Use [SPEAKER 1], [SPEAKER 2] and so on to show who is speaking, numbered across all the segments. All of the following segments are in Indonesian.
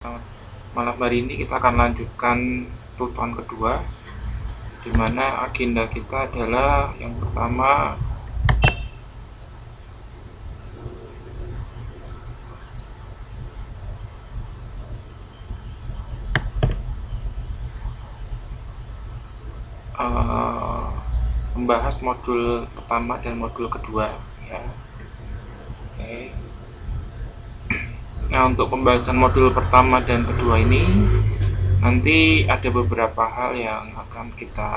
[SPEAKER 1] Malam hari ini kita akan lanjutkan tutorial kedua, di mana agenda kita adalah yang pertama membahas modul pertama dan modul kedua ya. Oke. Nah, untuk pembahasan modul pertama dan kedua ini nanti ada beberapa hal yang akan kita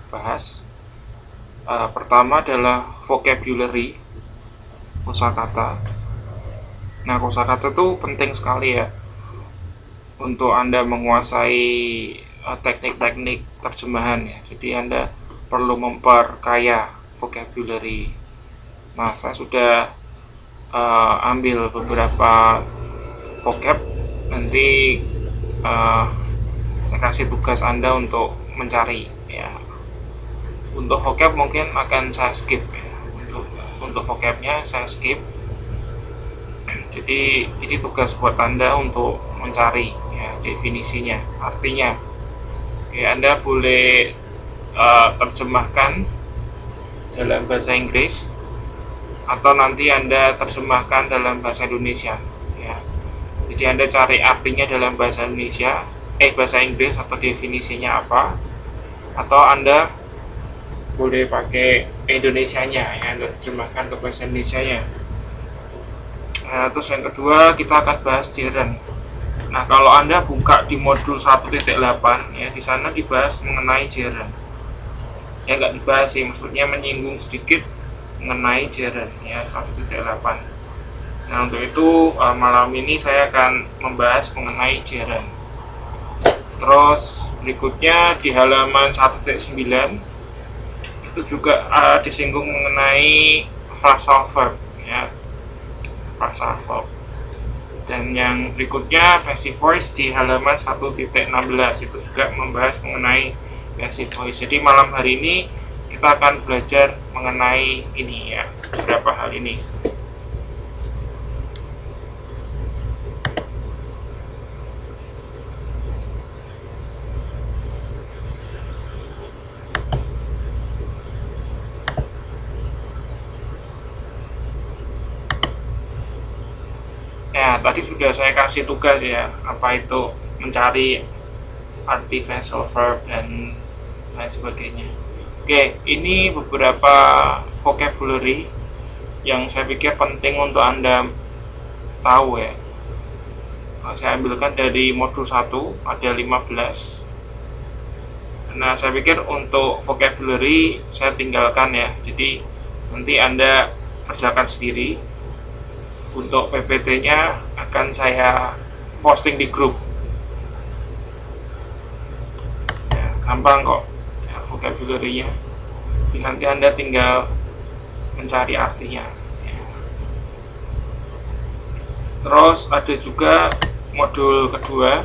[SPEAKER 1] bahas. Pertama adalah vocabulary, kosakata. Nah, kosakata itu penting sekali ya untuk Anda menguasai teknik-teknik terjemahan ya. Jadi Anda perlu memperkaya vocabulary. Nah, saya sudah ambil beberapa vocab. Nanti saya kasih tugas Anda untuk mencari ya. Untuk vocab mungkin akan saya skip ya. Untuk vocabnya saya skip. Jadi ini tugas buat Anda untuk mencari ya definisinya, artinya. Ya, Anda boleh terjemahkan dalam bahasa Inggris atau nanti Anda terjemahkan dalam bahasa Indonesia ya. Jadi Anda cari artinya dalam bahasa Indonesia, bahasa Inggris atau definisinya apa, atau Anda boleh pakai Indonesianya ya, Anda terjemahkan ke bahasa Indonesianya. Nah, terus yang kedua kita akan bahas gerund. Nah, kalau Anda buka di modul 1.8 ya, di sana dibahas mengenai gerund. Ya nggak dibahas sih, maksudnya menyinggung sedikit mengenai gerund ya 1.8. Nah, untuk itu malam ini saya akan membahas mengenai gerund. Terus berikutnya di halaman 1.9 itu juga disinggung mengenai phrasal verb ya, phrasal verb. Dan yang berikutnya passive voice di halaman 1.16 itu juga membahas mengenai passive voice. Jadi malam hari ini kita akan belajar mengenai ini ya, beberapa hal ini. Ya, tadi sudah saya kasih tugas ya, apa itu mencari arti phrasal verb dan lain sebagainya. Oke, ini beberapa vocabulary yang saya pikir penting untuk Anda tahu ya. Saya ambilkan dari modul 1, ada 15. Nah, saya pikir untuk vocabulary saya tinggalkan ya. Jadi nanti Anda kerjakan sendiri. Untuk PPT-nya akan saya posting di grup. Ya, gampang kok ya, vocabulary-nya. Jadi nanti Anda tinggal mencari artinya. Ya. Terus ada juga modul kedua.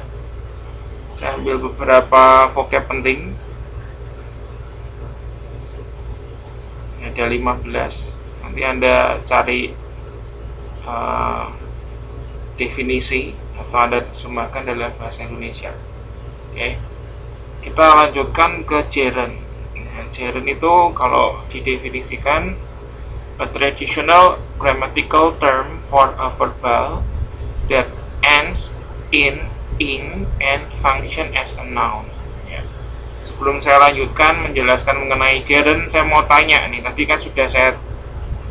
[SPEAKER 1] Saya ambil beberapa vocab penting. Ada 15. Nanti Anda cari definisi atau Anda terjemahkan dalam bahasa Indonesia. Oke. Kita lanjutkan ke gerund. Nah, gerund itu kalau didefinisikan a traditional grammatical term for a verbal that ends in and function as a noun. Ya. Sebelum saya lanjutkan menjelaskan mengenai gerund, saya mau tanya nih. Tadi kan sudah saya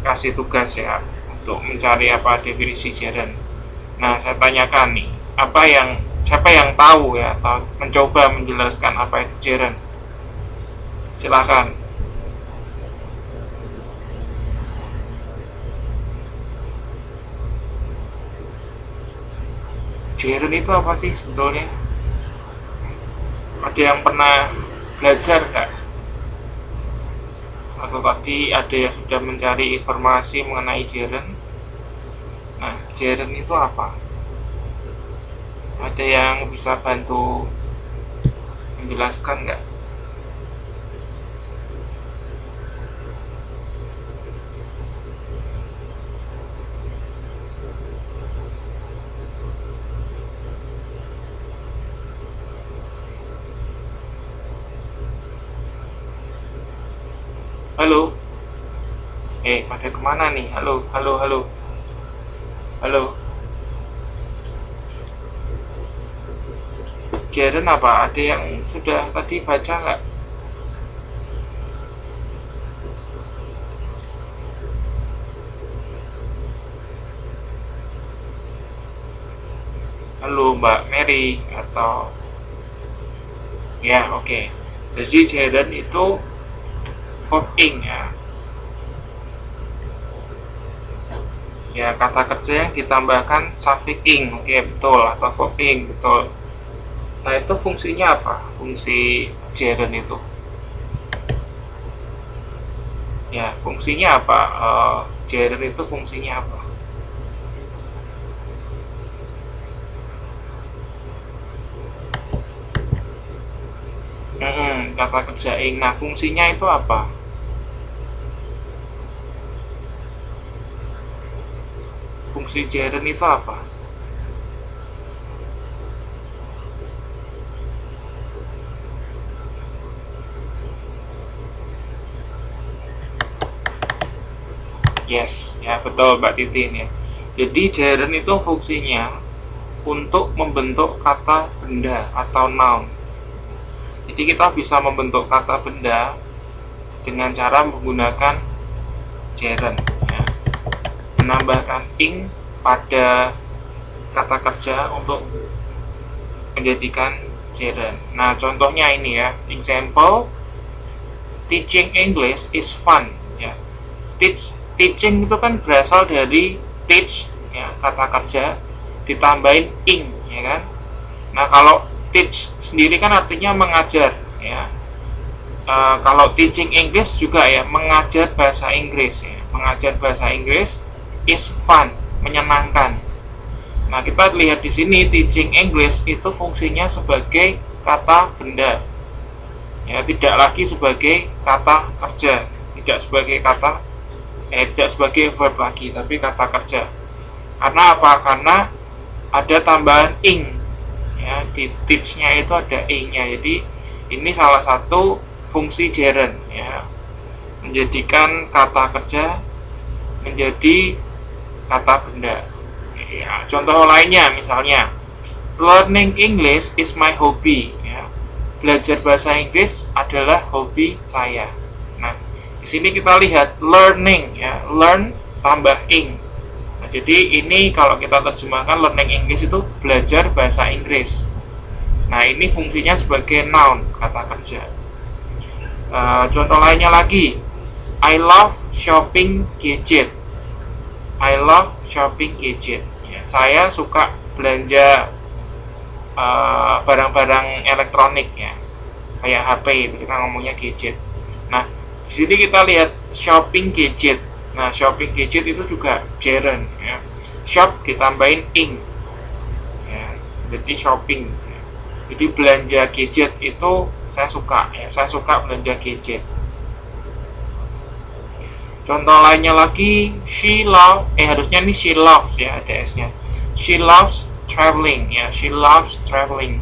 [SPEAKER 1] kasih tugas ya untuk mencari apa definisi gerund. Nah, saya tanyakan nih, siapa yang tahu ya atau mencoba menjelaskan apa itu gerund? Silakan. Gerund itu apa sih sebetulnya? Ada yang pernah belajar nggak? Atau tadi ada yang sudah mencari informasi mengenai gerund? Nah, gerund itu apa? Ada yang bisa bantu menjelaskan nggak? Halo? Pada kemana nih? Halo, halo, halo, halo. Jaren apa? Ada yang sudah tadi baca nggak? Halo Mbak Mary atau ya oke. Jadi Jaren itu verb ing ya. Ya kata kerja yang ditambahkan suffix ing, oke betul, atau verb ing betul. Nah itu fungsinya apa? Fungsi Jaren itu? Ya fungsinya apa? Jaren itu fungsinya apa? Kata kerja ing. Nah fungsinya itu apa? Fungsi Jaren itu apa? Yes, ya betul Mbak Titin ya. Jadi Jaren itu fungsinya untuk membentuk kata benda atau noun. Jadi kita bisa membentuk kata benda dengan cara menggunakan Jaren ya. Menambahkan ing pada kata kerja untuk menjadikan Jaren. Nah contohnya ini ya, example, teaching English is fun ya. Teaching itu kan berasal dari teach ya, kata kerja ditambahin ing ya kan. Nah kalau teach sendiri kan artinya mengajar ya. Kalau teaching English juga ya, mengajar bahasa Inggris ya. Mengajar bahasa Inggris is fun, menyenangkan. Nah kita lihat di sini teaching English itu fungsinya sebagai kata benda ya, tidak lagi sebagai kata kerja, tidak sebagai verb lagi, tapi kata kerja. Karena apa? Karena ada tambahan ing ya, di teach-nya itu ada ing-nya. Jadi ini salah satu fungsi Jaren ya, menjadikan kata kerja menjadi kata benda ya. Contoh lainnya misalnya, learning English is my hobby ya. Belajar bahasa Inggris adalah hobi saya. Nah di sini kita lihat learning ya, learn tambah ing. Nah, jadi ini kalau kita terjemahkan learning English itu belajar bahasa Inggris. Nah ini fungsinya sebagai noun, kata kerja. Contoh lainnya lagi, I love shopping gadget. I love shopping gadget ya, saya suka belanja barang-barang elektronik ya, kayak HP, kita ngomongnya gadget. Nah di sini kita lihat shopping gadget. Nah shopping gadget itu juga Jaren ya, shop ditambahin ing ya, jadi shopping ya. Jadi belanja gadget itu saya suka ya, saya suka belanja gadget. Contoh lainnya lagi, harusnya ini she loves ya, ada s-nya. She loves traveling ya, she loves traveling.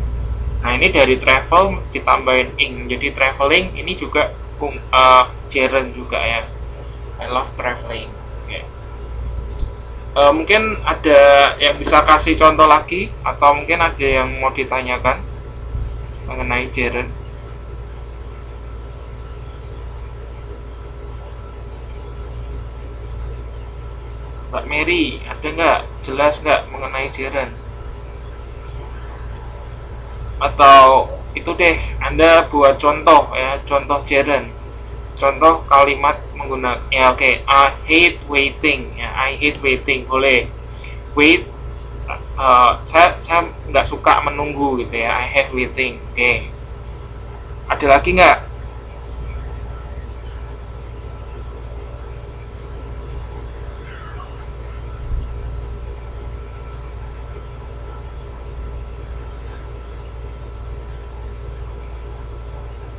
[SPEAKER 1] Nah ini dari travel ditambahin ing, jadi traveling ini juga Jaren juga ya. I love traveling. Okay. Mungkin ada yang bisa kasih contoh lagi, atau mungkin ada yang mau ditanyakan mengenai Jaren? Mbak Mary, ada nggak? Jelas nggak mengenai Jaren? Atau itu deh, Anda buat contoh ya, contoh Jaren. Contoh kalimat menggunakan ya, oke, I hate waiting ya, I hate waiting, boleh. Wait, saya nggak suka menunggu gitu ya, I hate waiting. Oke. Ada lagi nggak?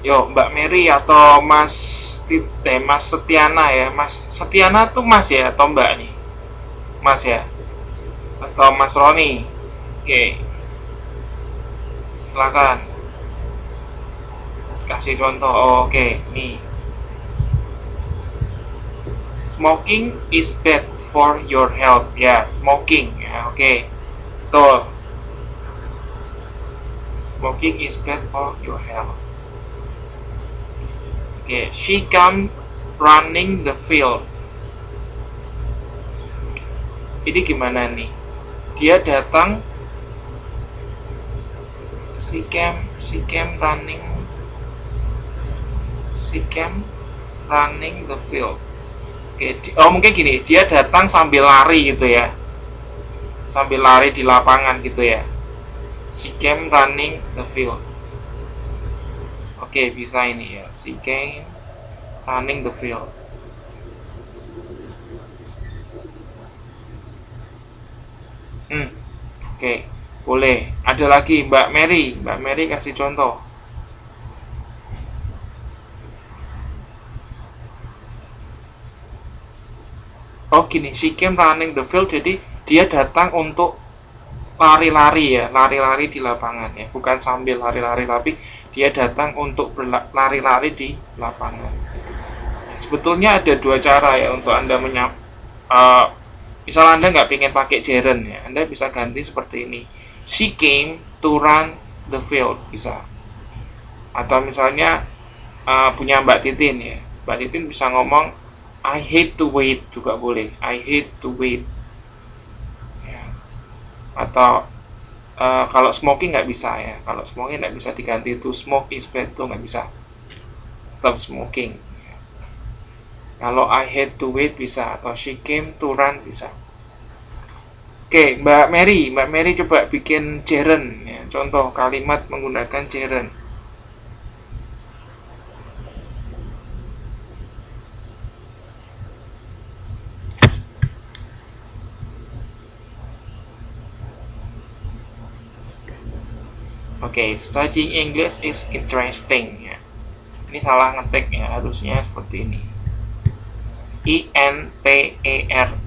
[SPEAKER 1] Yo, Mbak Mary atau Mas Setiana ya. Mas Setiana tuh Mas ya atau Mbak nih? Mas ya. Atau Mas Roni. Oke, silakan kasih contoh. Oh, oke, nih. Smoking is bad for your health. Ya, smoking. Ya, oke. Betul. Smoking is bad for your health. Oke, she come running the field. Ini gimana nih? Dia datang. She came running the field. Oke, mungkin gini, dia datang sambil lari gitu ya. Sambil lari di lapangan gitu ya. She came running the field. Oke, bisa ini ya. She came running the field. Oke, boleh. Ada lagi Mbak Mary. Mbak Mary kasih contoh. Oh gini, she came running the field, jadi dia datang untuk lari-lari ya, lari-lari di lapangan ya, bukan sambil lari-lari, tapi dia datang untuk berlari-lari di lapangan. Sebetulnya ada dua cara ya untuk Anda misal Anda nggak pengen pakai gerund ya, Anda bisa ganti seperti ini. She came to run the field, bisa. Atau misalnya punya Mbak Titin ya, Mbak Titin bisa ngomong I hate to wait, juga boleh. I hate to wait ya. Atau kalau smoking nggak bisa ya, kalau smoking nggak bisa diganti to smoke is bad, tuh nggak bisa, tetap smoking ya. Kalau I hate to wait bisa, atau she came to run bisa. Oke, Mbak Mary coba bikin gerund ya, contoh kalimat menggunakan gerund. Oke, studying English is interesting ya. Ini salah ngetik ya, harusnya seperti ini.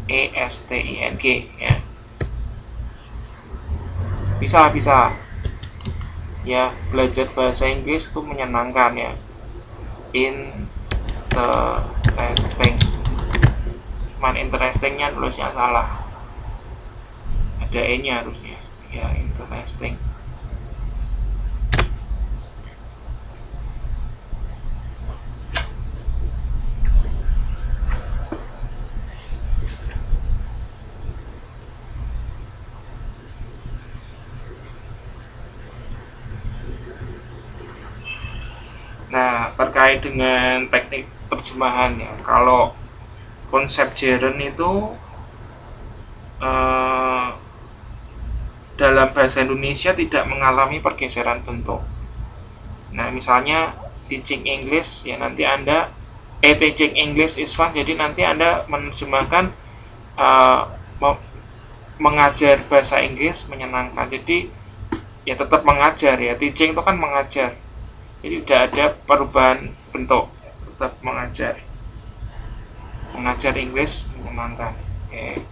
[SPEAKER 1] interesting ya. Bisa ya, belajar bahasa Inggris itu menyenangkan ya. Interesting. Cuman interestingnya tulisnya salah, ada e nya harusnya ya, interesting. Nah, terkait dengan teknik terjemahan ya, kalau konsep gerund itu dalam bahasa Indonesia tidak mengalami pergeseran bentuk. Nah, misalnya teaching English ya, nanti Anda teaching English is fun, jadi nanti Anda menerjemahkan mengajar bahasa Inggris menyenangkan. Jadi ya tetap mengajar ya, teaching itu kan mengajar. Jadi tidak ada perubahan bentuk, tetap mengajar. Mengajar Inggris menyenangkan. Oke.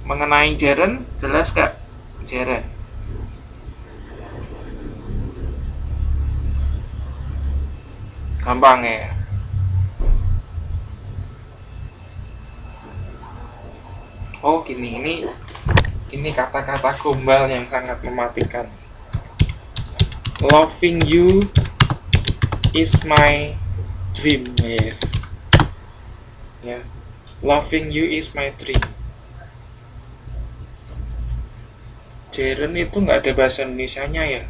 [SPEAKER 1] Mengenai gerund, jelas gak? Gerund. Gampang ya. Oh gini, ini kata-kata gombal yang sangat mematikan. Loving you is my dream. Yes. Ya. Loving you is my dream. Gerund itu nggak ada bahasa Indonesianya ya,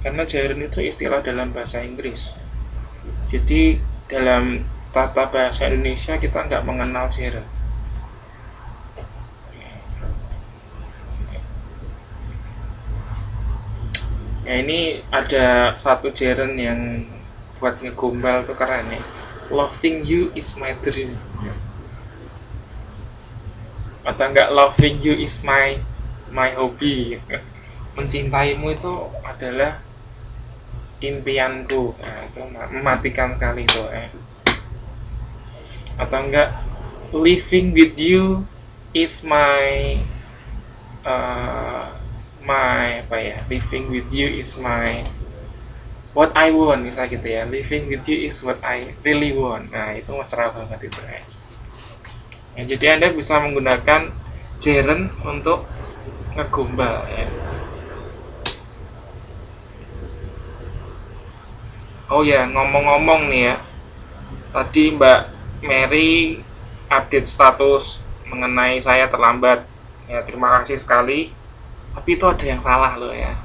[SPEAKER 1] karena gerund itu istilah dalam bahasa Inggris. Jadi dalam tata bahasa Indonesia kita nggak mengenal gerund. Ya ini ada satu gerund yang buat ngegombal tuh keren nih. Loving you is my dream. Atau enggak loving you is my hobby. Mencintaimu itu adalah impianku. Nah, itu mematikan sekali tuh. Atau enggak living with you is my living with you is my what I want, misalnya gitu ya, living with you is what I really want. Nah, itu mesra banget itu ya. Ya, jadi Anda bisa menggunakan gerund untuk ngegombal ya. Oh ya, ngomong-ngomong nih ya, tadi Mbak Mary update status mengenai saya terlambat. Ya, terima kasih sekali. Tapi itu ada yang salah loh ya.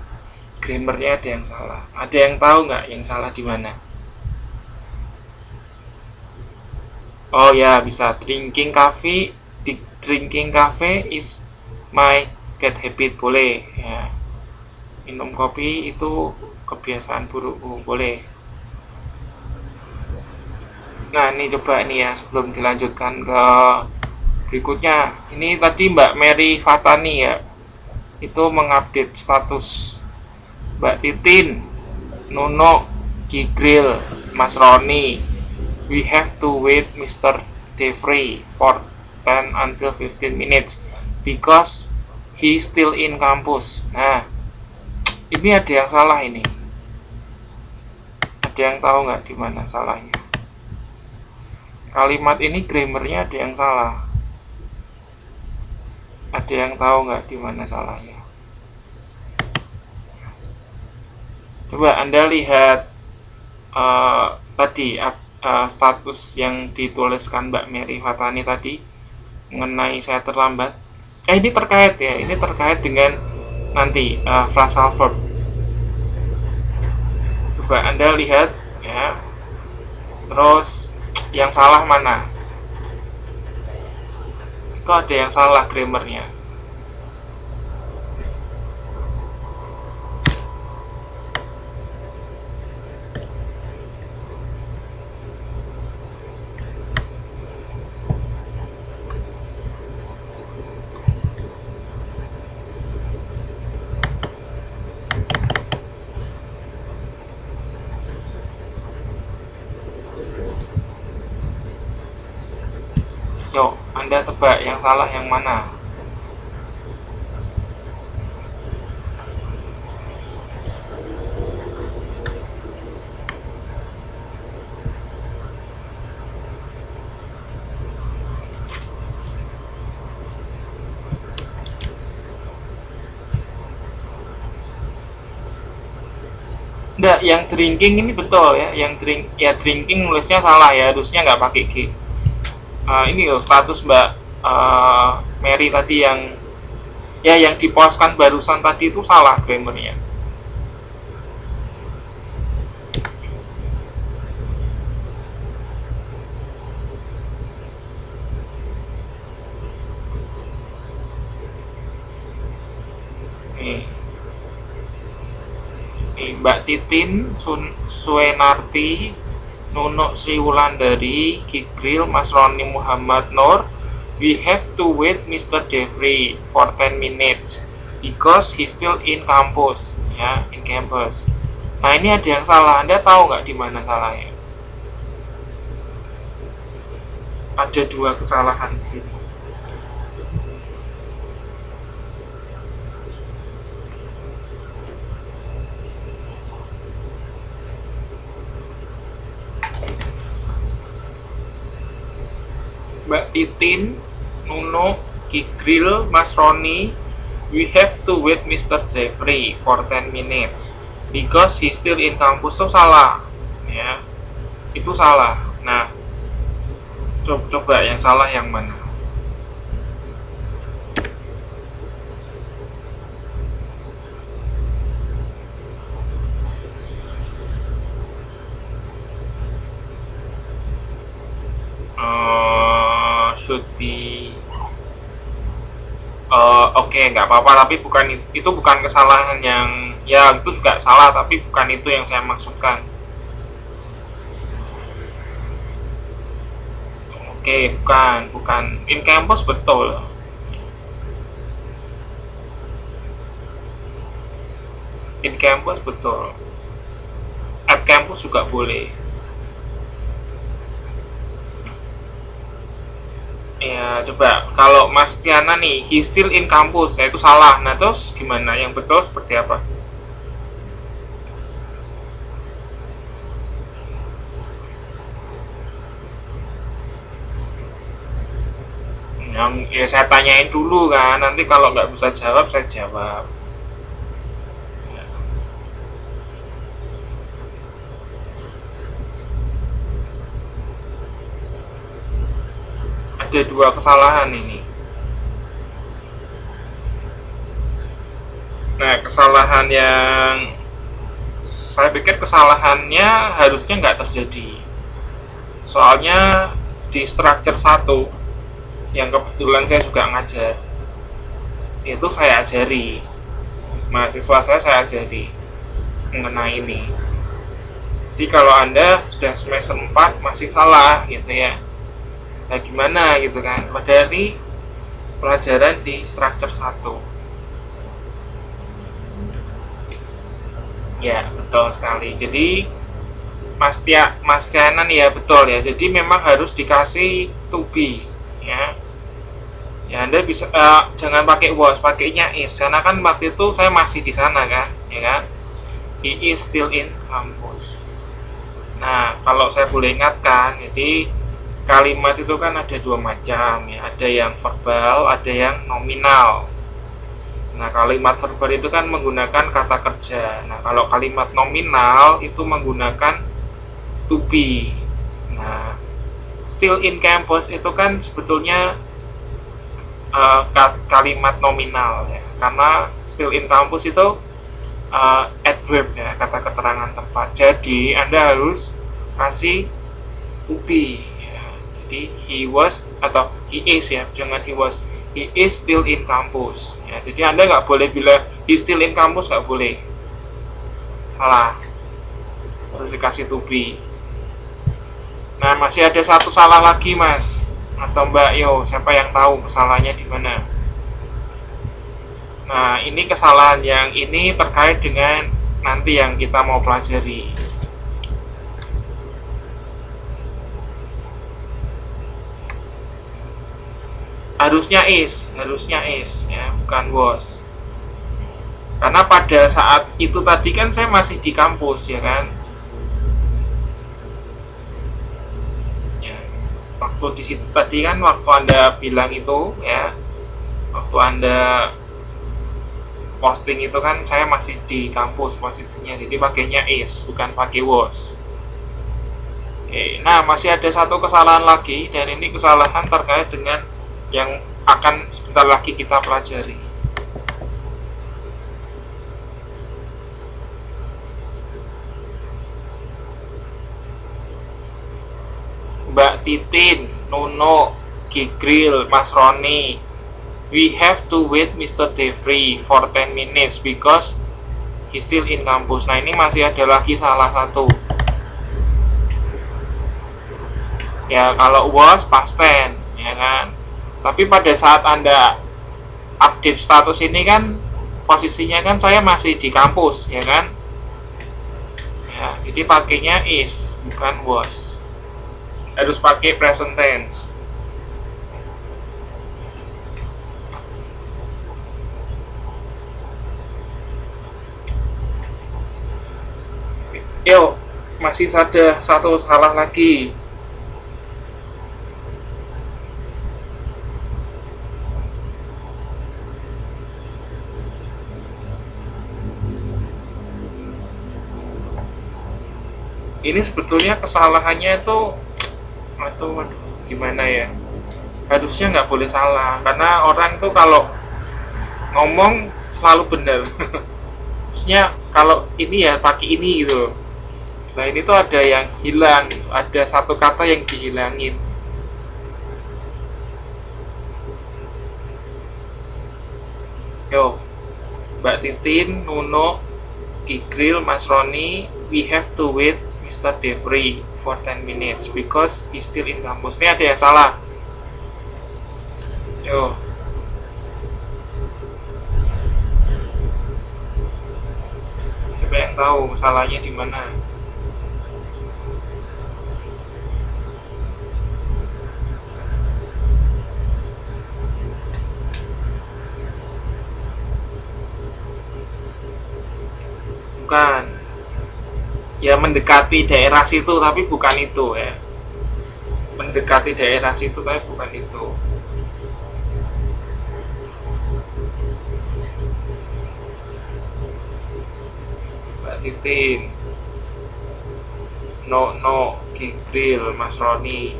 [SPEAKER 1] Grammarnya ada yang salah. Ada yang tahu nggak yang salah di mana? Oh ya, bisa drinking coffee. Drinking cafe is my bad habit, boleh ya. Minum kopi itu kebiasaan burukku, boleh. Nah, ini coba ini ya, sebelum dilanjutkan ke berikutnya. Ini tadi Mbak Mary Fatani ya, itu mengupdate status Mbak Titin, Nuno, Gigril, Mas Roni. We have to wait Mr. Devry for 10 until 15 minutes because he still in campus. Nah, ini ada yang salah ini. Ada yang tahu nggak di mana salahnya? Kalimat ini grammarnya ada yang salah. Ada yang tahu nggak di mana salahnya? Coba Anda lihat tadi status yang dituliskan Mbak Mary Fatani tadi mengenai saya terlambat. Ini terkait ya, ini terkait dengan nanti phrasal verb. Coba Anda lihat ya. Terus yang salah mana? Itu ada yang salah grammarnya. Yuk, Anda tebak yang salah yang mana? Enggak, yang drinking ini betul ya. Yang drinking nulisnya salah ya, harusnya nggak pakai G. Ini loh status Mbak Mary tadi yang dipostkan barusan tadi itu salah grammarnya. Nih, Mbak Titin, Suenarti, Nunuk Sri Wulandari, Gigril, Mas Roni Muhammad Nur. We have to wait Mr. Devry for 10 minutes because he's still in campus, ya, in campus. Nah, ini ada yang salah. Anda tahu nggak di mana salahnya? Ada dua kesalahan di sini. Mbak Titin, Nuno, Gigril, Mas Roni, we have to wait Mr. Jeffrey for 10 minutes because he's still in campus. Itu salah ya, itu salah. Nah, coba yang salah yang mana? Should be oke, nggak apa-apa, tapi itu bukan kesalahan yang ya itu juga salah, tapi bukan itu yang saya maksudkan. Oke, bukan in campus betul. In campus betul. At campus juga boleh. Ya, coba kalau Mas Tiana nih, he still in campus, ya itu salah. Nah, terus gimana? Yang betul seperti apa? Yang ya saya tanyain dulu kan, nanti kalau nggak bisa jawab saya jawab. Ya, ada dua kesalahan ini. Nah, kesalahan yang saya pikir kesalahannya harusnya nggak terjadi. Soalnya di structure 1 yang kebetulan saya juga ngajar, itu saya ajari, mahasiswa saya ajari mengenai ini. Jadi kalau Anda sudah semester 4 masih salah gitu ya, nah gimana gitu kan, padahal ini pelajaran di structure 1. Ya betul sekali. Jadi Mas Tianan ya betul ya, jadi memang harus dikasih to be ya. Ya Anda bisa jangan pakai was, pakainya is, karena kan waktu itu saya masih di sana kan, ya kan. He is still in campus. Nah, kalau saya boleh ingatkan, jadi kalimat itu kan ada dua macam ya, ada yang verbal, ada yang nominal. Nah, kalimat verbal itu kan menggunakan kata kerja. Nah, kalau kalimat nominal itu menggunakan to be. Nah, still in campus itu kan sebetulnya kalimat nominal ya, karena still in campus itu adverb ya, kata keterangan tempat. Jadi Anda harus kasih to be ya. Jadi he was atau he is ya, jangan he was. He is still in campus ya. Jadi Anda nggak boleh bilang he still in campus, nggak boleh, salah, harus dikasih to be. Nah, masih ada satu salah lagi Mas atau Mbak, yo siapa yang tahu kesalahannya di mana? Nah, ini kesalahan yang ini terkait dengan nanti yang kita mau pelajari. Harusnya is ya, bukan was. Karena pada saat itu tadi kan saya masih di kampus ya kan. Waktu di situ tadi kan, waktu Anda bilang itu ya, waktu Anda posting itu kan saya masih di kampus posisinya, jadi pakainya is, bukan pakai was. Oke, nah masih ada satu kesalahan lagi, dan ini kesalahan terkait dengan yang akan sebentar lagi kita pelajari. Mbak Titin, Nuno, Gigril, Mas Roni, we have to wait Mr. Devri for 10 minutes because he's still in campus. Nah, ini masih ada lagi salah satu. Ya, kalau was past tense, ya kan. Tapi pada saat Anda update status ini kan posisinya kan saya masih di kampus, ya kan. Ya, jadi pakainya is, bukan was. Harus pakai present tense. Yo, masih ada satu salah lagi. Ini sebetulnya kesalahannya itu, waduh, gimana ya, harusnya nggak boleh salah, karena orang tuh kalau ngomong selalu benar. Maksudnya kalau ini ya pakai ini gitu. Nah, ini tuh ada yang hilang, ada satu kata yang dihilangin. Yo, Mbak Titin, Nuno, Gigril, Mas Roni, we have to wait Mr. Devri for 10 minutes because he's still in campus. Ini ada yang salah. Yo. Siapa yang tahu salahnya di mana? Bukan. Ya mendekati daerah situ tapi bukan itu ya. Mendekati daerah situ tapi bukan itu. Titin. No, Grill, Mas Roni.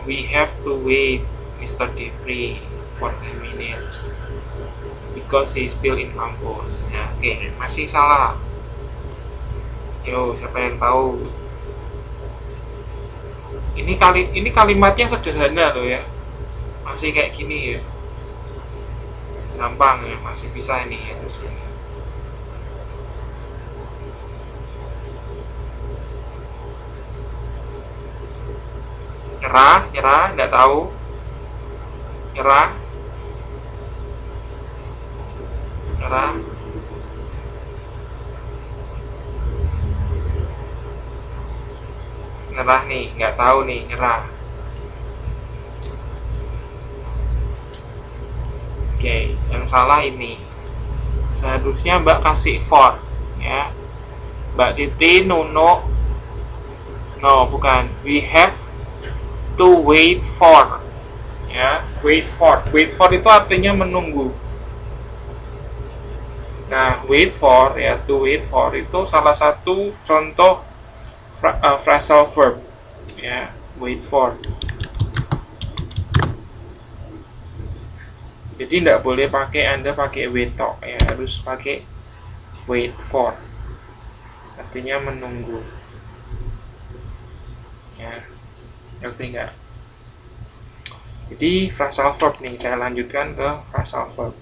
[SPEAKER 1] We have to wait Mr. Devri for 10 minutes because he's still in campus. Ya, oke, masih salah. Yo, siapa yang tahu? Ini kalimatnya sederhana loh ya. Masih kayak gini ya. Gampang ya, masih bisa ini ya. Nyerah, nggak tahu. Nyerah. Nyerah nih, nggak tahu nih, nyerah. Oke, yang salah ini. Seharusnya Mbak kasih for, ya. Mbak Titi, no, bukan. We have to wait for, ya. Wait for itu artinya menunggu. Nah, wait for, ya, to wait for itu salah satu contoh phrasal verb, ya. Wait for. Jadi tidak boleh Anda pakai wait talk, ya, harus pakai wait for, artinya menunggu, ya, ngerti nggak? Jadi phrasal verb nih, saya lanjutkan ke phrasal verb.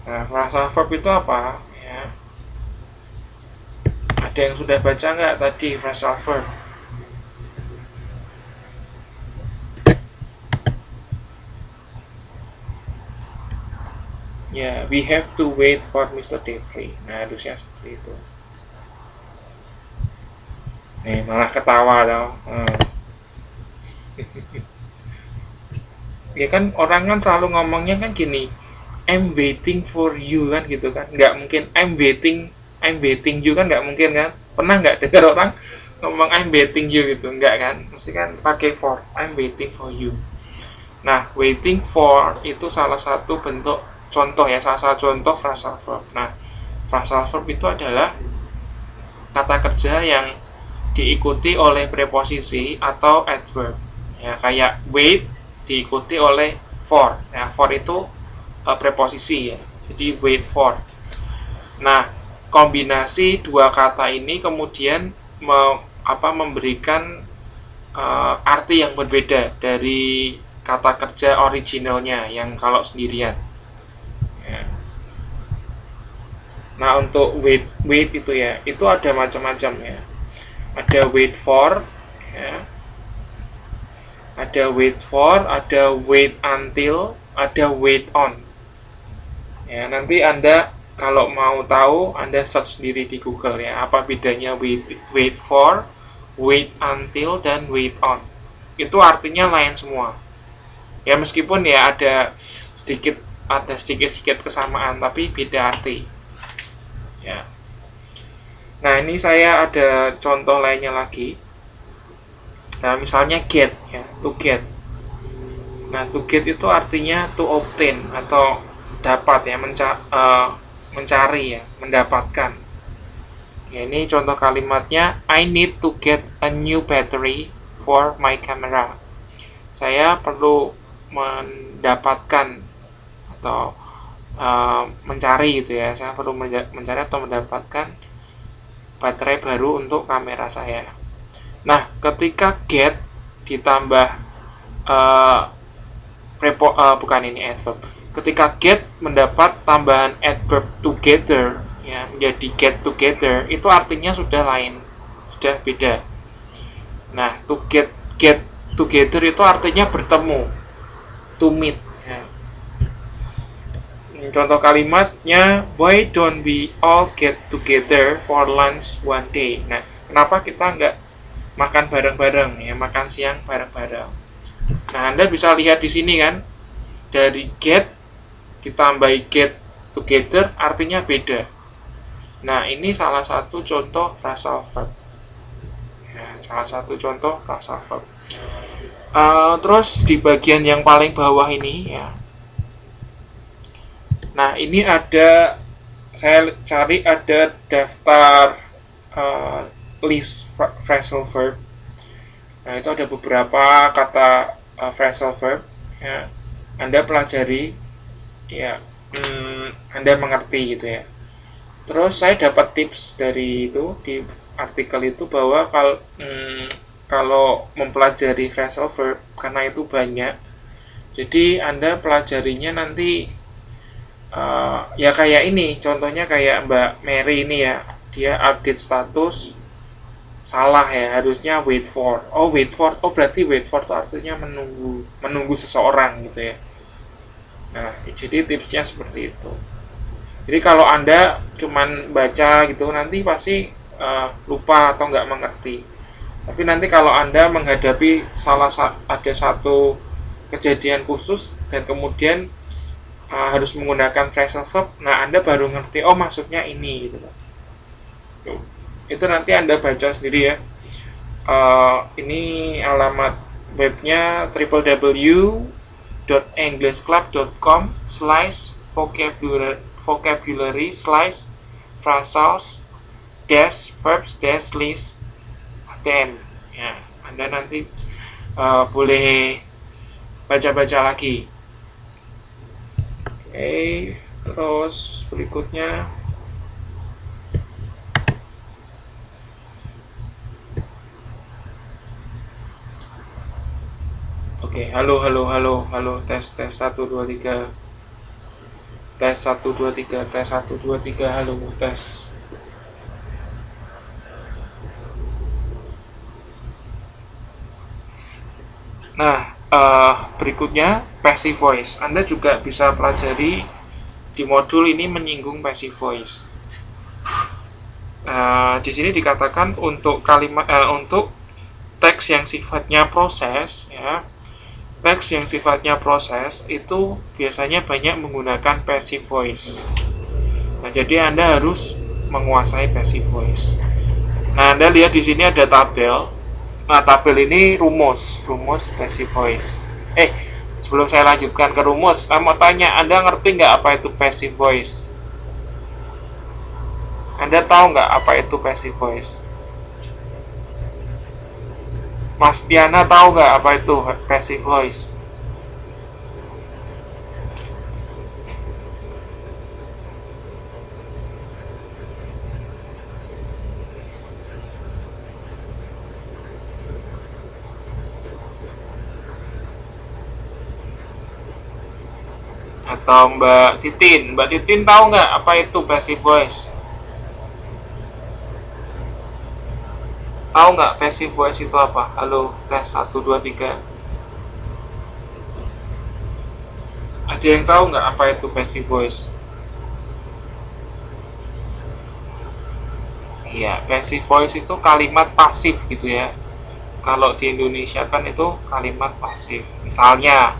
[SPEAKER 1] Nah, phrasal verb itu apa? Ya, ada yang sudah baca nggak tadi phrasal verb? Ya, we have to wait for Mr. Devri. Nah, harusnya seperti itu. Nih, malah ketawa dong. Ya kan, orang kan selalu ngomongnya kan gini, I'm waiting for you kan gitu kan. Nggak mungkin I'm waiting you kan, nggak mungkin kan. Pernah nggak dengar orang ngomong I'm waiting you gitu? Nggak kan. Mesti kan pakai for, I'm waiting for you. Nah, waiting for itu salah satu bentuk contoh ya, salah satu contoh phrasal verb. Nah, phrasal verb itu adalah kata kerja yang diikuti oleh preposisi atau adverb. Ya, kayak wait diikuti oleh for. Ya, for itu preposisi ya. Jadi wait for. Nah, kombinasi dua kata ini kemudian memberikan arti yang berbeda dari kata kerja originalnya yang kalau sendirian. Ya. Nah, untuk wait itu ya, itu ada macam-macam ya. Ada wait for, ya. Ada wait for, ada wait until, ada wait on. Ya, nanti Anda kalau mau tahu, Anda search sendiri di Google ya, apa bedanya wait for, wait until, dan wait on. Itu artinya lain semua. Ya, meskipun ya ada sedikit kesamaan, tapi beda arti. Ya. Nah, ini saya ada contoh lainnya lagi. Nah, misalnya get, ya, to get. Nah, to get itu artinya to obtain atau dapat ya, mencari ya, mendapatkan. Ya, ini contoh kalimatnya, I need to get a new battery for my camera. Saya perlu mendapatkan atau mencari gitu ya. Saya perlu mencari atau mendapatkan baterai baru untuk kamera saya. Nah, ketika get ditambah bukan ini adverb. Ketika get mendapat tambahan adverb together ya, menjadi get together, itu artinya sudah lain, sudah beda. Nah, to get together itu artinya bertemu, to meet ya. Contoh kalimatnya, why don't we all get together for lunch one day? Nah, kenapa kita nggak makan bareng-bareng ya, makan siang bareng-bareng? Nah, Anda bisa lihat di sini kan, dari get ditambah get together artinya beda. Nah, ini salah satu contoh phrasal verb. Ya, salah satu contoh phrasal verb. Terus di bagian yang paling bawah ini ya. Nah, ini ada saya cari ada daftar uh, list phrasal verb. Nah, itu ada beberapa kata phrasal verb ya. Anda pelajari ya, Anda mengerti gitu ya. Terus saya dapat tips dari itu di artikel itu bahwa kalau mempelajari phrasal verb karena itu banyak, jadi Anda pelajarinya nanti ya kayak ini, contohnya kayak Mbak Mary ini ya, dia update status salah ya, harusnya wait for. Oh berarti wait for itu artinya menunggu seseorang gitu ya. Nah, jadi tipsnya seperti itu. Jadi kalau Anda cuman baca gitu nanti pasti lupa atau nggak mengerti. Tapi nanti kalau Anda menghadapi ada satu kejadian khusus dan kemudian harus menggunakan phrasal verb, nah Anda baru ngerti, oh maksudnya ini gitu. Tuh. Itu nanti Anda baca sendiri ya. Ini alamat webnya www.englishclub.com/vocabulary/phrasals-verbs-list ya. Anda nanti boleh baca-baca lagi. Oke, terus berikutnya Oke, halo, tes 1 2 3. Tes 1 2 3, tes 1 2 3, halo, tes. Nah, berikutnya passive voice. Anda juga bisa pelajari di modul ini menyinggung passive voice. Di sini dikatakan untuk untuk teks yang sifatnya proses ya. Teks yang sifatnya proses itu biasanya banyak menggunakan passive voice. Nah, jadi Anda harus menguasai passive voice. Nah, Anda lihat di sini ada tabel. Nah, tabel ini rumus passive voice. Sebelum saya lanjutkan ke rumus, saya mau tanya, Anda ngerti nggak apa itu passive voice? Anda tahu nggak apa itu passive voice? Mas Tiana tahu nggak apa itu passive voice? Atau Mbak Titin tahu nggak apa itu passive voice? Tahu nggak passive voice itu apa? Halo, tes 1 2 3. Ada yang tahu nggak apa itu passive voice? Iya, passive voice itu kalimat pasif gitu ya. Kalau di Indonesia kan itu kalimat pasif. Misalnya,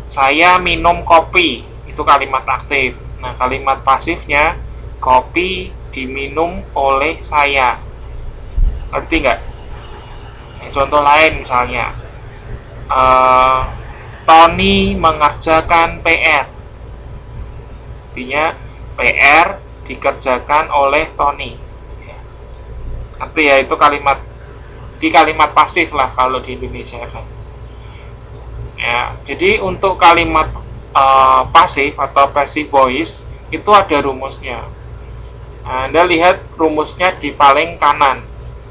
[SPEAKER 1] saya minum kopi, itu kalimat aktif. Nah, kalimat pasifnya, kopi diminum oleh saya. Ngerti nggak? Contoh lain misalnya, Tony mengerjakan PR. Artinya PR dikerjakan oleh Tony. Tapi ya itu kalimat pasif lah kalau di Indonesia kan. Ya, jadi untuk kalimat pasif atau passive voice itu ada rumusnya. Nah, Anda lihat rumusnya di paling kanan.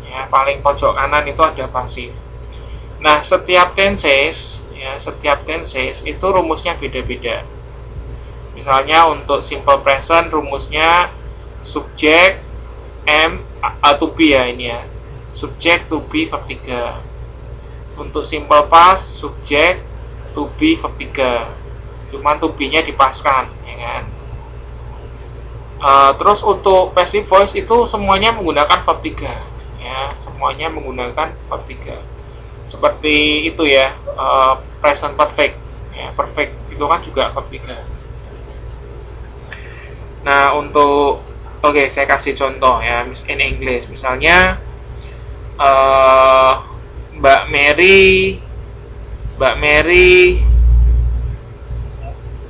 [SPEAKER 1] Ya, paling pojok kanan itu ada pasif. Nah, setiap tenses itu rumusnya beda-beda. Misalnya untuk simple present rumusnya subjek to be ya ini ya. Subjek to be verb 3. Untuk simple past subjek to be verb 3. Cuman to be-nya dipaskan ya kan. Terus untuk passive voice itu semuanya menggunakan verb 3 ya, semuanya menggunakan verb 3. Seperti itu ya, present perfect ya, perfect itu kan juga verb 3. Nah, untuk saya kasih contoh ya, in English misalnya Mbak Mary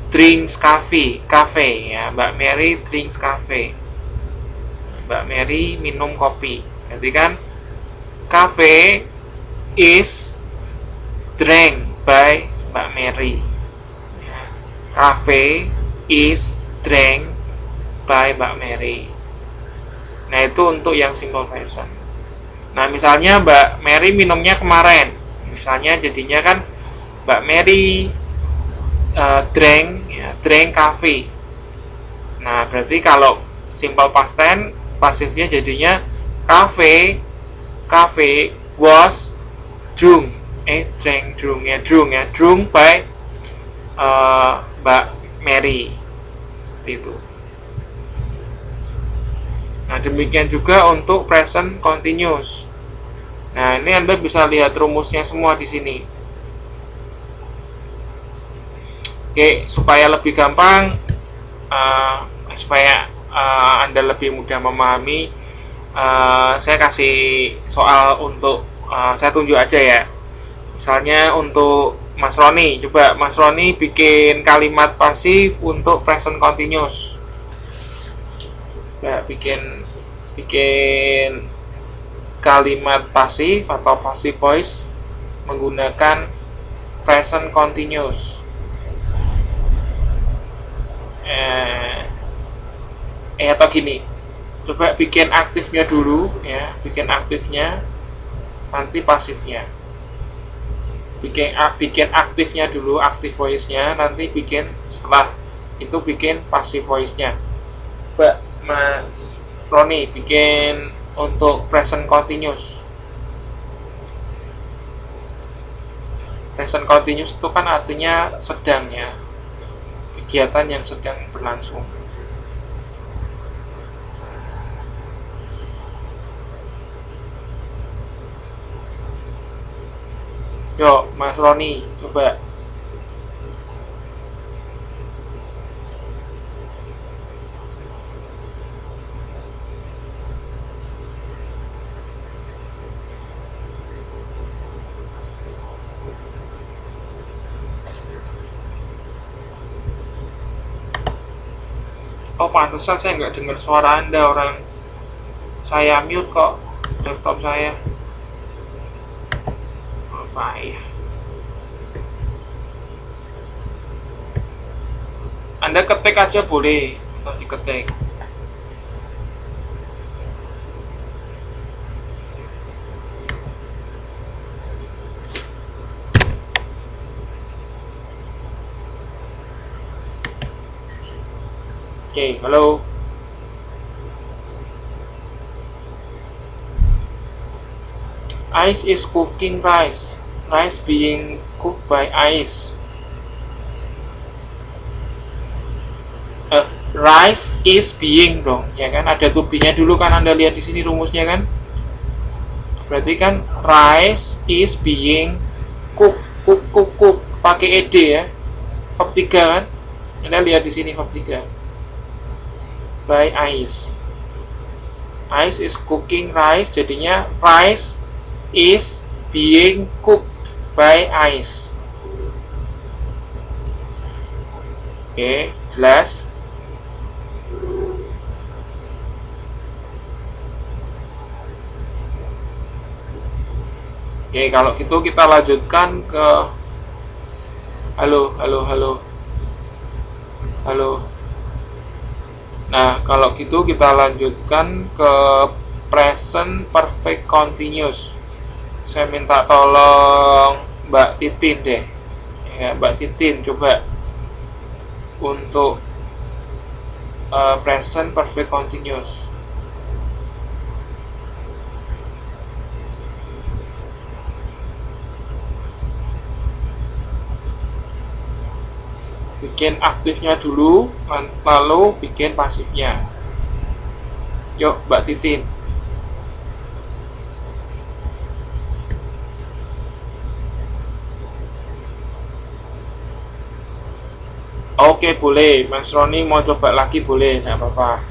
[SPEAKER 1] drinks cafe ya, Mbak Mary drinks cafe. Mbak Mary minum kopi. Jadi kan cafe is drank by Mbak Mary. Ya. Cafe is drank by Mbak Mary. Nah, itu untuk yang simple present. Nah, misalnya Mbak Mary minumnya kemarin. Misalnya jadinya kan Mbak Mary drank coffee. Nah, berarti kalau simple past tense pasifnya jadinya cafe was drunk. Drunk by Mbak Mary. Seperti itu. Nah, demikian juga untuk present continuous. Nah, ini Anda bisa lihat rumusnya semua di sini. Oke, supaya lebih gampang, supaya Anda lebih mudah memahami, saya kasih soal untuk saya tunjuk aja ya. Misalnya untuk Mas Roni, coba Mas Roni bikin kalimat pasif untuk present continuous. Ya, bikin kalimat pasif atau passive voice menggunakan present continuous. Atau gini, coba bikin aktifnya dulu ya, bikin aktifnya nanti pasifnya. Bikin aktifnya dulu, active voice-nya, nanti bikin setelah itu bikin passive voice-nya. Coba Mas Roni bikin untuk present continuous. Present continuous itu kan artinya sedang ya, kegiatan yang sedang berlangsung. Yuk, Mas Roni, coba. Oh, pantesan saya nggak dengar suara Anda, orang saya mute kok laptop saya. Apa ya? Anda ketik aja boleh, atau diketik. Oke, halo. Ice is cooking rice. Rice being cooked by ice. Rice is being dong, ya kan? Ada to be-nya dulu kan, Anda lihat di sini rumusnya kan? Berarti kan rice is being cooked, cook pakai ed ya. Verb 3 kan? Anda lihat di sini verb 3. By ice. Ice is cooking rice, jadinya rice is being cooked by ice. Oke, jelas? Oke, kalau gitu kita lanjutkan ke halo. Nah, kalau gitu kita lanjutkan ke present perfect continuous. Saya minta tolong Mbak Titin deh. Ya, Mbak Titin coba untuk present perfect continuous. Bikin aktifnya dulu, lalu bikin pasifnya. Yuk, Mbak Titin. Oke, boleh. Mas Roni mau coba lagi boleh, nggak apa-apa.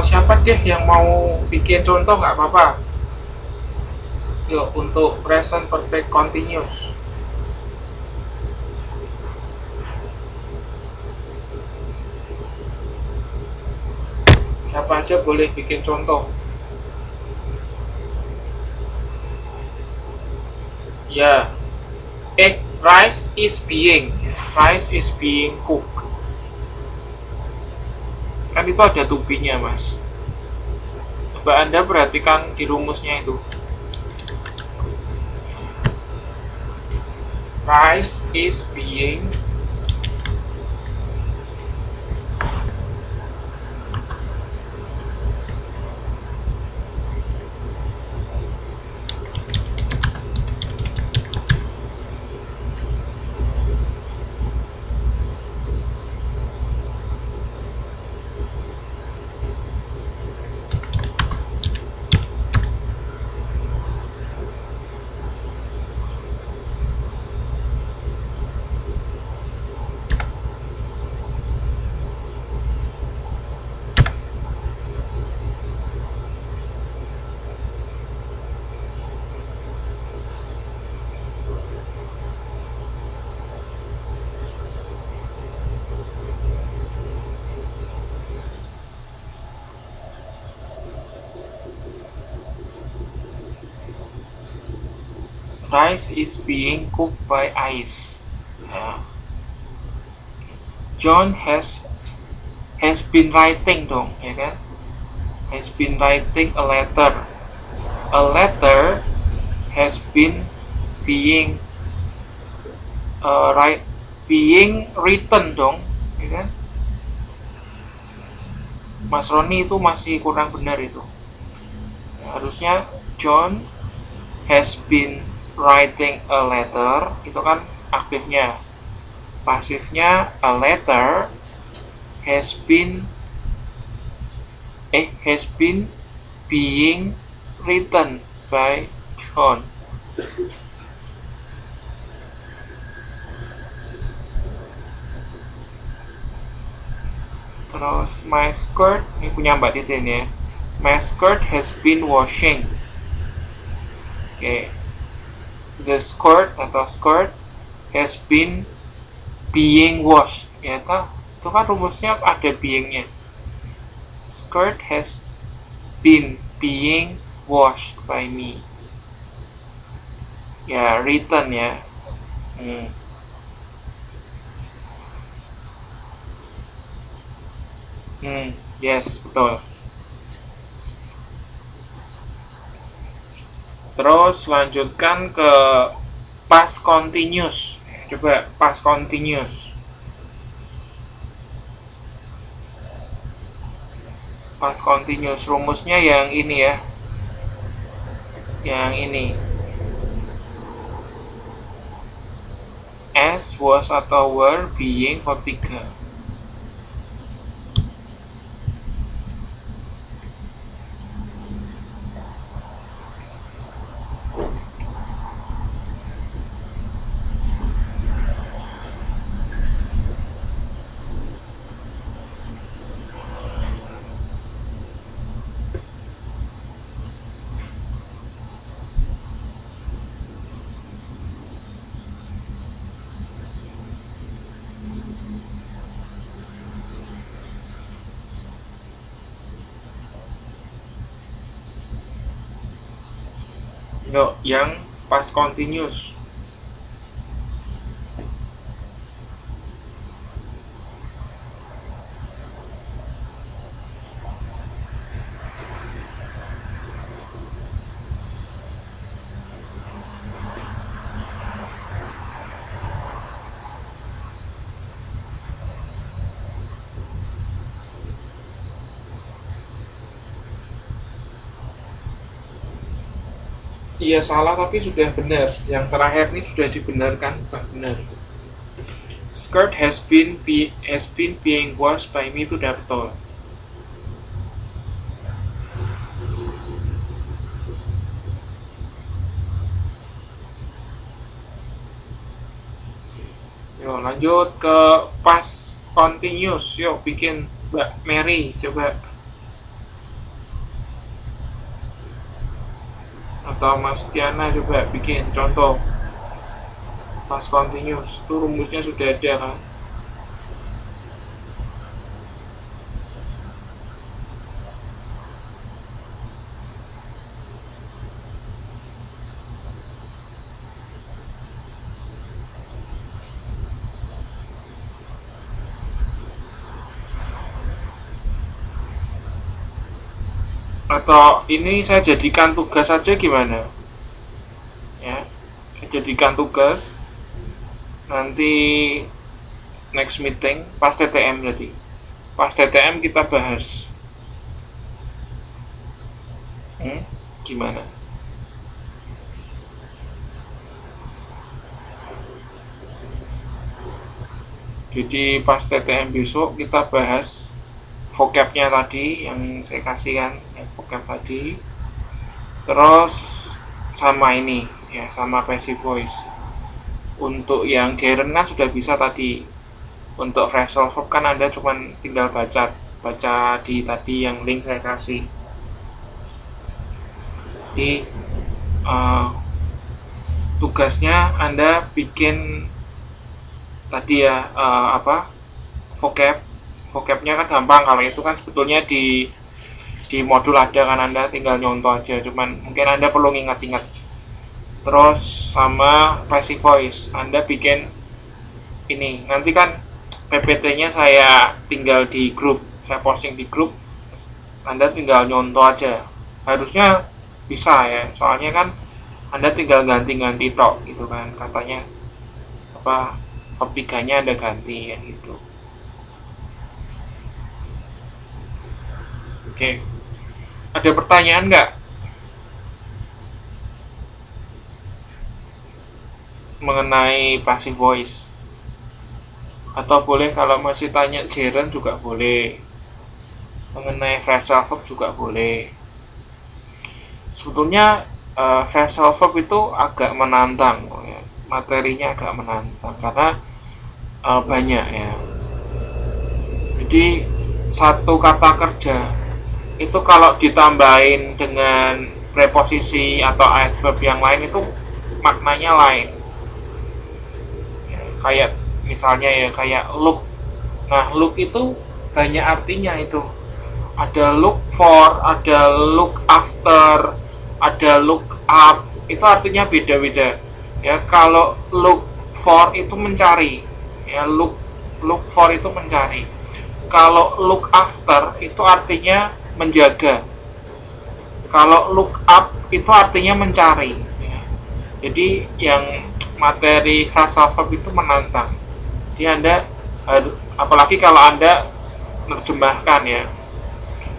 [SPEAKER 1] Siapa deh yang mau bikin contoh nggak apa-apa. Yuk, untuk present perfect continuous. Siapa aja boleh bikin contoh. Ya, rice is being cooked. Kan itu ada tubinya, Mas. Coba Anda perhatikan di rumusnya itu. Rice is being cooked by ice. Ya. John has been writing dong, ya kan? Has been writing a letter. A letter has been being being written dong, ya kan? Mas Roni itu masih kurang benar itu. Ya, harusnya John has been writing a letter, itu kan aktifnya. Pasifnya a letter has been being written by John. Terus my skirt, ini punya Mbak Titin ya. My skirt has been washing. Oke. The skirt atau skirt has been being washed. Ya toh, itu kan rumusnya ada beingnya. Skirt has been being washed by me. Ya, written ya. Yes, betul. Terus lanjutkan ke past continuous. Coba past continuous. Past continuous rumusnya yang ini ya. Yang ini. As, was atau were, being, verb 3. Yuk, yang past continuous. Iya salah tapi sudah benar. Yang terakhir ini sudah dibenarkan, sudah benar. Skirt has been being washed by me, itu udah betul. Yuk lanjut ke past continuous. Yuk bikin Mbak Mary coba. atau Mas Tiana coba bikin contoh past continuous, itu rumusnya sudah ada kan. Atau ini saya jadikan tugas saja gimana ya, saya jadikan tugas nanti next meeting pas TTM, berarti pas TTM kita bahas. Gimana? Jadi pas TTM besok kita bahas vocabnya tadi yang saya kasih kan, yang vocab tadi. Terus sama ini ya, sama passive voice. Untuk yang gerund kan sudah bisa tadi. Untuk phrasal verb kan Anda cuma tinggal baca di tadi yang link saya kasih. Jadi tugasnya Anda bikin tadi ya vocabnya kan gampang. Kalau itu kan sebetulnya di modul ada kan, Anda tinggal nyontoh aja, cuman mungkin Anda perlu ingat-ingat. Terus sama passive voice Anda bikin ini, nanti kan PPT-nya saya tinggal di grup, saya posting di grup, Anda tinggal nyontoh aja. Harusnya bisa ya, soalnya kan Anda tinggal ganti-ganti tok gitu kan, katanya ketiganya ada ganti ya gitu. Oke, ada pertanyaan nggak mengenai passive voice? Atau boleh kalau masih tanya gerund juga boleh, mengenai phrasal verb juga boleh. Sebetulnya phrasal verb itu agak menantang ya, materinya agak menantang karena banyak ya. Jadi satu kata kerja itu kalau ditambahin dengan preposisi atau adverb yang lain itu maknanya lain ya, kayak misalnya ya kayak look. Nah, look itu banyak artinya itu. Ada look for, ada look after, ada look up. Itu artinya beda-beda. Ya, kalau look for itu mencari. Ya, look for itu mencari. Kalau look after itu artinya menjaga. Kalau look up itu artinya mencari. Ya. Jadi yang materi phrasal verb itu menantang. Jadi Anda apalagi kalau Anda menerjemahkan ya,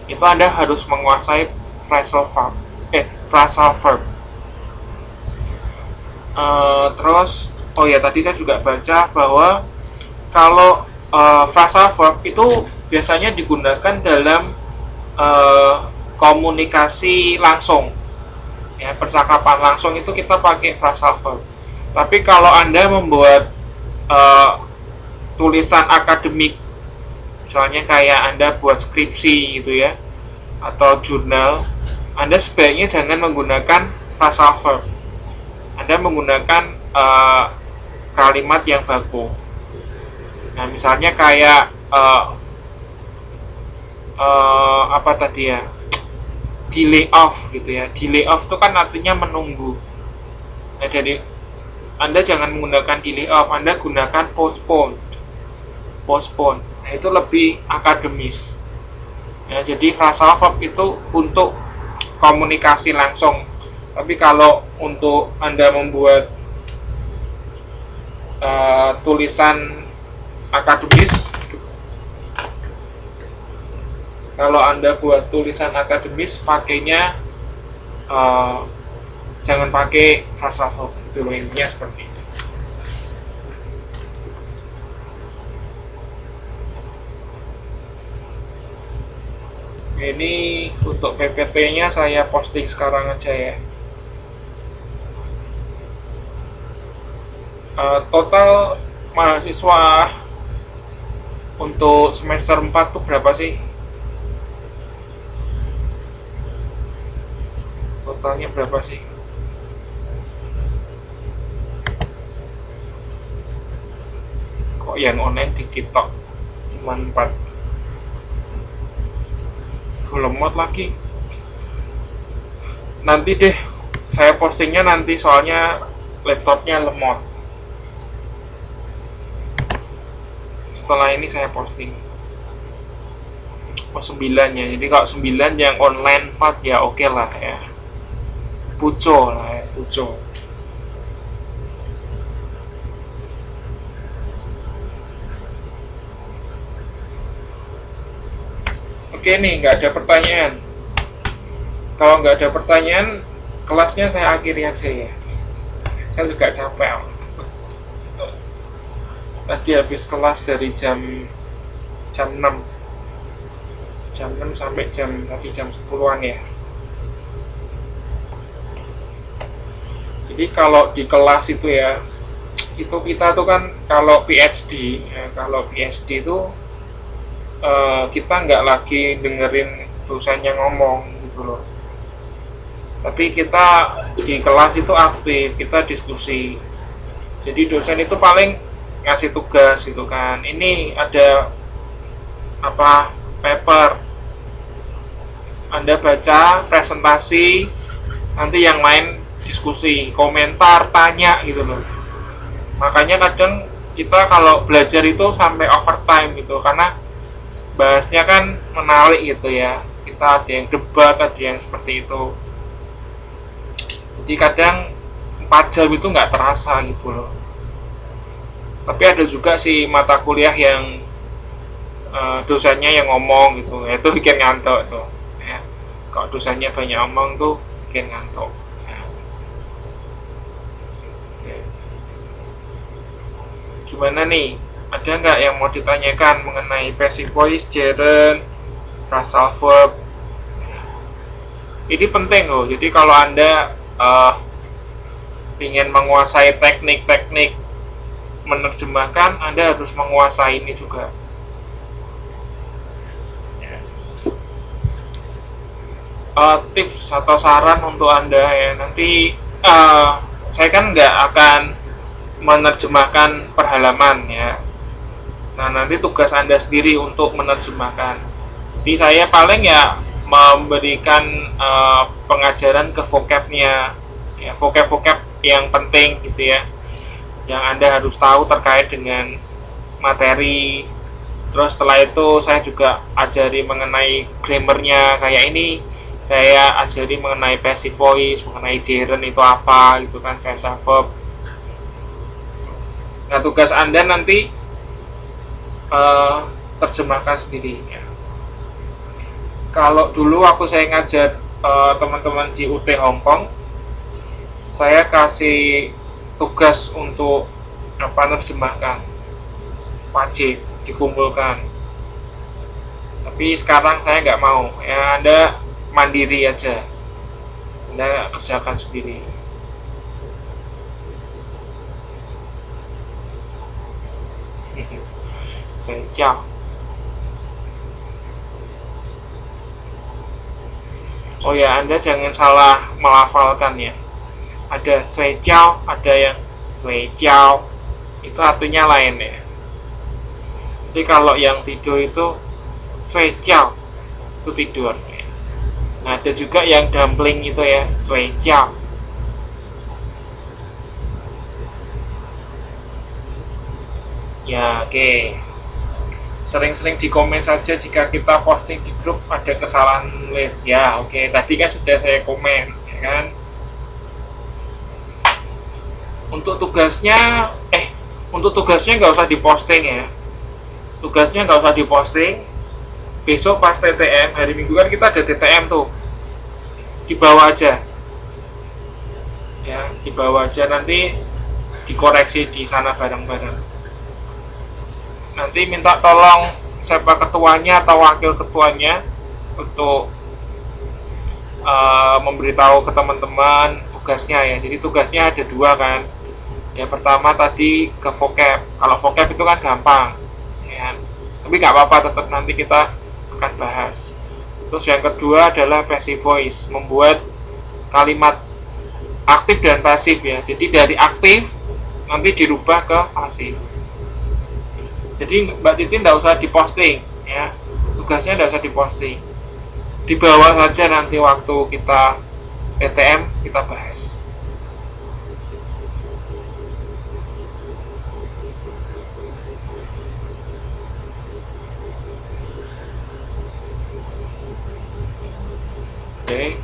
[SPEAKER 1] itu Anda harus menguasai phrasal verb. Terus oh ya, tadi saya juga baca bahwa kalau phrasal verb itu biasanya digunakan dalam komunikasi langsung ya, percakapan langsung itu kita pakai phrasal verb. Tapi kalau Anda membuat tulisan akademik, misalnya kayak Anda buat skripsi gitu ya, atau jurnal, Anda sebaiknya jangan menggunakan phrasal verb. Anda menggunakan kalimat yang baku. Nah, misalnya kayak apa tadi ya, delay off gitu ya. Delay off itu kan artinya menunggu. Nah, jadi Anda jangan menggunakan delay off, Anda gunakan postpone. Nah, itu lebih akademis. Ya, jadi phrasal verb itu untuk komunikasi langsung. Tapi kalau untuk Anda membuat tulisan akademis, kalau Anda buat tulisan akademis pakainya jangan pakai phrasal verb. Itu intinya seperti itu. Ini untuk PPT-nya saya posting sekarang aja ya. Total mahasiswa untuk semester 4 tuh berapa sih? Totalnya berapa sih? kok yang online dikit tok, cuma 4. Lemot lagi. Nanti deh saya postingnya nanti, soalnya laptopnya lemot. Setelah ini saya posting. 9 ya. Jadi kalau 9 yang online 4 ya oke lah ya. Puco lah ya, puco. Oke nih, nggak ada pertanyaan. Kalau nggak ada pertanyaan, kelasnya saya akhiri aja ya. Saya juga capek. Tadi habis kelas dari jam 6 sampai jam 10-an ya. Jadi kalau di kelas itu ya, itu kita tuh kan kalau PhD ya, itu kita nggak lagi dengerin dosennya ngomong gitu loh, tapi kita di kelas itu aktif, kita diskusi. Jadi dosen itu paling ngasih tugas gitu kan, ini ada apa paper, Anda baca presentasi, nanti yang lain diskusi, komentar, tanya gitu loh. Makanya kadang kita kalau belajar itu sampai overtime gitu, karena bahasnya kan menarik gitu ya. Kita ada yang debat, ada yang seperti itu. Jadi kadang 4 jam itu nggak terasa gitu loh. Tapi ada juga sih mata kuliah yang dosennya yang ngomong gitu, itu bikin ngantuk tuh ya. Kalau dosennya banyak ngomong tuh bikin ngantuk ya. Gimana nih? Ada nggak yang mau ditanyakan mengenai passive voice, gerund, phrasal verb? Ini penting loh. Jadi kalau Anda ingin menguasai teknik-teknik menerjemahkan, Anda harus menguasai ini juga. Tips atau saran untuk Anda ya, nanti saya kan nggak akan menerjemahkan per halaman ya. Nah, nanti tugas Anda sendiri untuk menerjemahkan. Jadi saya paling ya memberikan pengajaran ke vocabnya, ya, vocab yang penting gitu ya, yang Anda harus tahu terkait dengan materi. Terus setelah itu saya juga ajari mengenai grammarnya, kayak ini saya ajari mengenai passive voice, mengenai gerund itu apa gitu kan, phrasal verb. Nah, tugas Anda nanti terjemahkan sendiri ya. Kalau dulu saya ngajar teman-teman di UT Hongkong, saya kasih tugas untuk menerjemahkan, wajib dikumpulkan. Tapi sekarang saya nggak mau ya, Anda mandiri aja, Anda kerjakan sendiri. Sejak. Oh ya, Anda jangan salah melafalkan ya. Ada sejak, ada yang sejak, itu artinya lain ya. Jadi kalau yang tidur itu sejak, itu tidur ya. Nah, ada juga yang dumpling itu ya, sejak. Ya, oke. Sering-sering di komen saja jika kita posting di grup ada kesalahan nulis ya. Oke, tadi kan sudah saya komen ya kan. Untuk tugasnya nggak usah diposting ya. Tugasnya nggak usah diposting. Besok pas TTM, hari Minggu kan kita ada TTM tuh, dibawa aja ya, dibawa aja, nanti dikoreksi di sana bareng-bareng. Nanti minta tolong siapa ketuanya atau wakil ketuanya untuk memberitahu ke teman-teman tugasnya ya. Jadi tugasnya ada 2 kan. Yang pertama tadi ke vocab. Kalau vocab itu kan gampang ya. Tapi nggak apa-apa, tetap nanti kita akan bahas. Terus yang kedua adalah passive voice, membuat kalimat aktif dan pasif ya. Jadi dari aktif nanti dirubah ke pasif. Jadi Mbak Titin nggak usah diposting ya, tugasnya nggak usah diposting, di bawah saja, nanti waktu kita TTM kita bahas. Oke.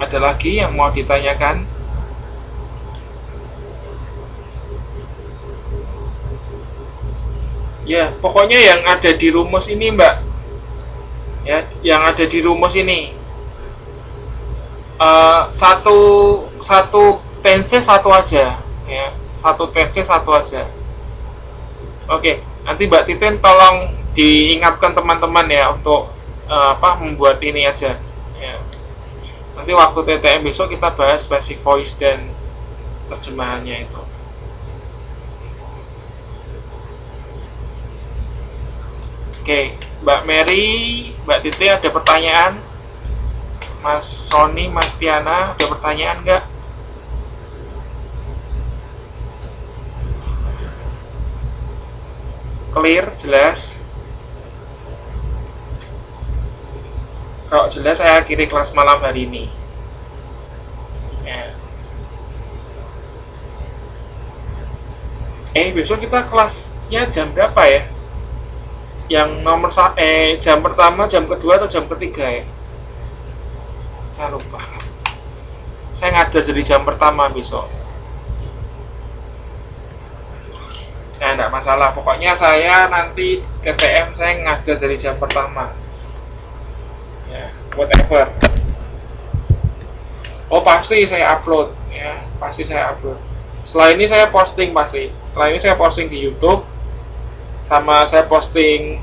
[SPEAKER 1] Ada lagi yang mau ditanyakan? Ya, pokoknya yang ada di rumus ini, Mbak. Ya, yang ada di rumus ini. Satu satu tense satu aja, ya. Satu tense satu aja. Oke, nanti Mbak Titin tolong diingatkan teman-teman ya untuk membuat ini aja. Ya. Nanti waktu TTM besok kita bahas basic voice dan terjemahannya itu. Oke, Mbak Mary, Mbak Titi ada pertanyaan? Mas Sony, Mas Tiana, ada pertanyaan nggak? Clear, jelas? Kalau jelas saya akhiri kelas malam hari ini. Ya. Besok kita kelasnya jam berapa ya? Yang nomor jam pertama, jam kedua atau jam ketiga ya? Saya lupa. Saya ngajar dari jam pertama besok. Nah, enggak masalah. Pokoknya saya nanti TTM saya ngajar dari jam pertama. Ya, whatever. Oh, pasti saya upload ya. Pasti saya upload. Setelah ini saya posting pasti. Setelah ini saya posting di YouTube. Sama saya posting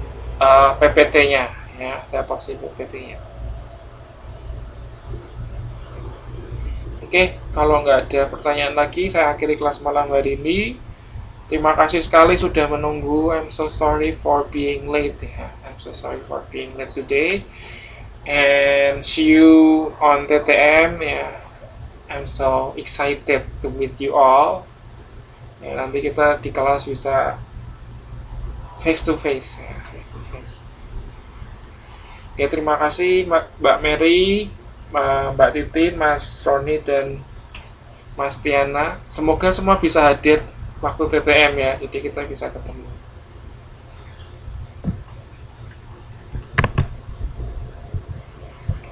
[SPEAKER 1] PPT-nya ya, saya posting PPT-nya. Oke, kalau nggak ada pertanyaan lagi, saya akhiri kelas malam hari ini. Terima kasih sekali sudah menunggu. I'm so sorry for being late ya. I'm so sorry for being late today. And see you on TTM ya. I'm so excited to meet you all. Ya, nanti kita di kelas bisa face to face ya, face to face. Ya, terima kasih Mbak Mary, Mbak Titin, Mas Roni dan Mas Tiana. Semoga semua bisa hadir waktu TTM ya, jadi kita bisa ketemu.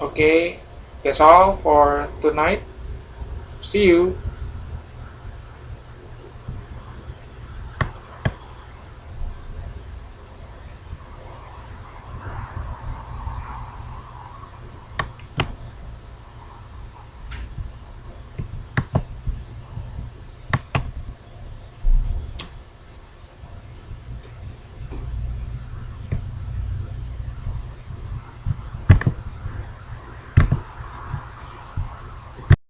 [SPEAKER 1] Okay, that's all for tonight. See you.